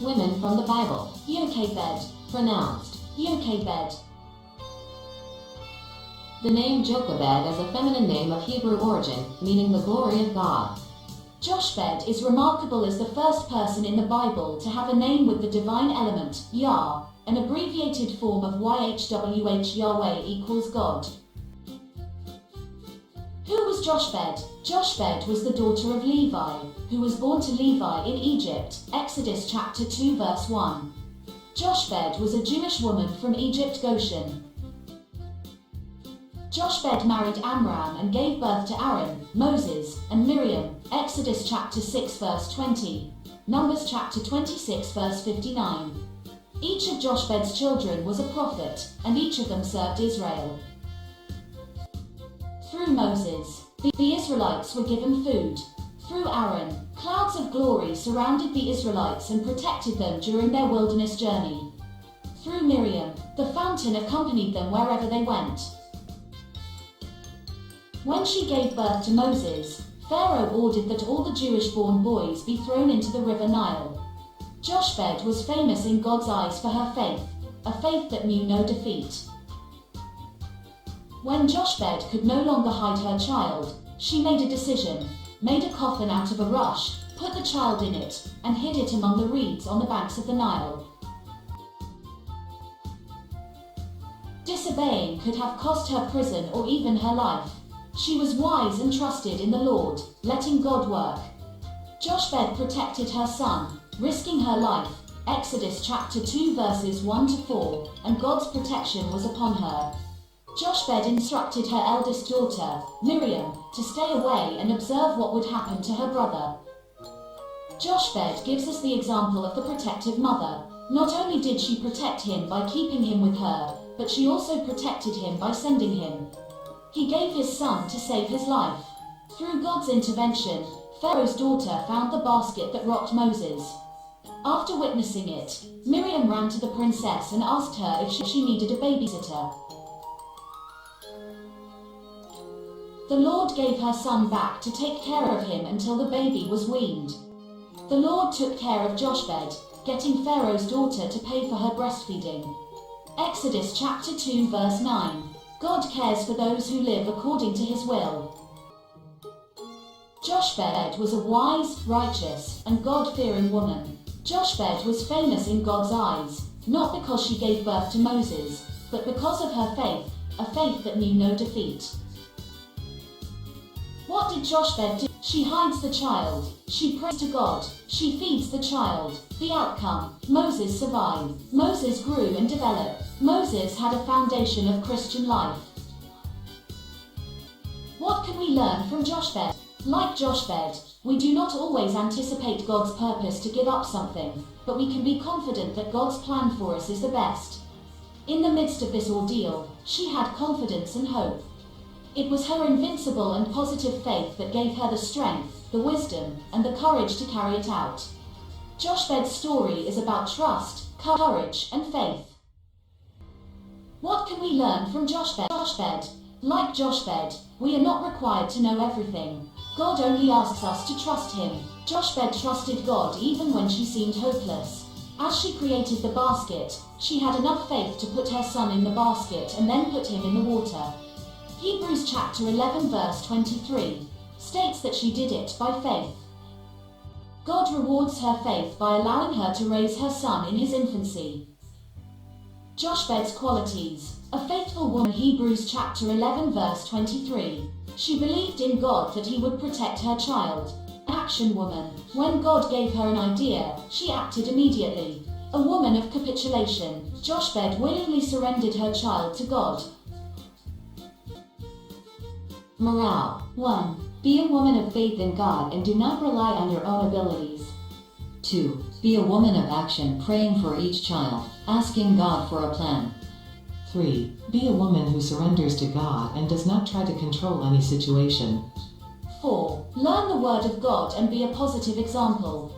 Women from the Bible. Iochebed, pronounced Jochebed. The name Jochebed is a feminine name of Hebrew origin, meaning the glory of God. Jochebed is remarkable as the first person in the Bible to have a name with the divine element, Yah, an abbreviated form of YHWH, Yahweh equals God. Who was Jochebed? Jochebed was the daughter of Levi, who was born to Levi in Egypt, Exodus chapter 2 verse 1. Jochebed was a Jewish woman from Egypt, Goshen. Jochebed married Amram and gave birth to Aaron, Moses, and Miriam, Exodus chapter 6 verse 20, Numbers chapter 26 verse 59. Each of Jochebed's children was a prophet, and each of them served Israel. Through Moses, the Israelites were given food. Through Aaron, clouds of glory surrounded the Israelites and protected them during their wilderness journey. Through Miriam, the fountain accompanied them wherever they went. When she gave birth to Moses, Pharaoh ordered that all the Jewish-born boys be thrown into the river Nile. Jochebed was famous in God's eyes for her faith, a faith that knew no defeat. When Jochebed could no longer hide her child, she made a decision, made a coffin out of a rush, put the child in it, and hid it among the reeds on the banks of the Nile. Disobeying could have cost her prison or even her life. She was wise and trusted in the Lord, letting God work. Jochebed protected her son, risking her life, Exodus chapter 2 verses 1 to 4, and God's protection was upon her. Jochebed instructed her eldest daughter, Miriam, to stay away and observe what would happen to her brother. Jochebed gives us the example of the protective mother. Not only did she protect him by keeping him with her, but she also protected him by sending him. He gave his son to save his life. Through God's intervention, Pharaoh's daughter found the basket that rocked Moses. After witnessing it, Miriam ran to the princess and asked her if she needed a babysitter. The Lord gave her son back to take care of him until the baby was weaned. The Lord took care of Jochebed, getting Pharaoh's daughter to pay for her breastfeeding. Exodus chapter 2 verse 9. God cares for those who live according to his will. Jochebed was a wise, righteous, and God-fearing woman. Jochebed was famous in God's eyes, not because she gave birth to Moses, but because of her faith, a faith that knew no defeat. What did Jochebed do? She hides the child. She prays to God. She feeds the child. The outcome: Moses survived. Moses grew and developed. Moses had a foundation of Christian life. What can we learn from Jochebed? Like Jochebed, we do not always anticipate God's purpose to give up something, but we can be confident that God's plan for us is the best. In the midst of this ordeal, she had confidence and hope. It was her invincible and positive faith that gave her the strength, the wisdom, and the courage to carry it out. Jochebed's story is about trust, courage, and faith. What can we learn from Jochebed? Like Jochebed, we are not required to know everything. God only asks us to trust him. Jochebed trusted God even when she seemed hopeless. As she created the basket, she had enough faith to put her son in the basket and then put him in the water. Hebrews chapter 11 verse 23 states that she did it by faith. God rewards her faith by allowing her to raise her son in his infancy. Jochebed's qualities: a faithful woman. Hebrews chapter 11 verse 23. She believed in God that he would protect her child. Action woman. When God gave her an idea, she acted immediately. A woman of capitulation. Jochebed willingly surrendered her child to God. Morale. 1. Be a woman of faith in God and do not rely on your own abilities. 2. Be a woman of action, praying for each child, asking God for a plan. 3. Be a woman who surrenders to God and does not try to control any situation. 4. Learn the Word of God and be a positive example.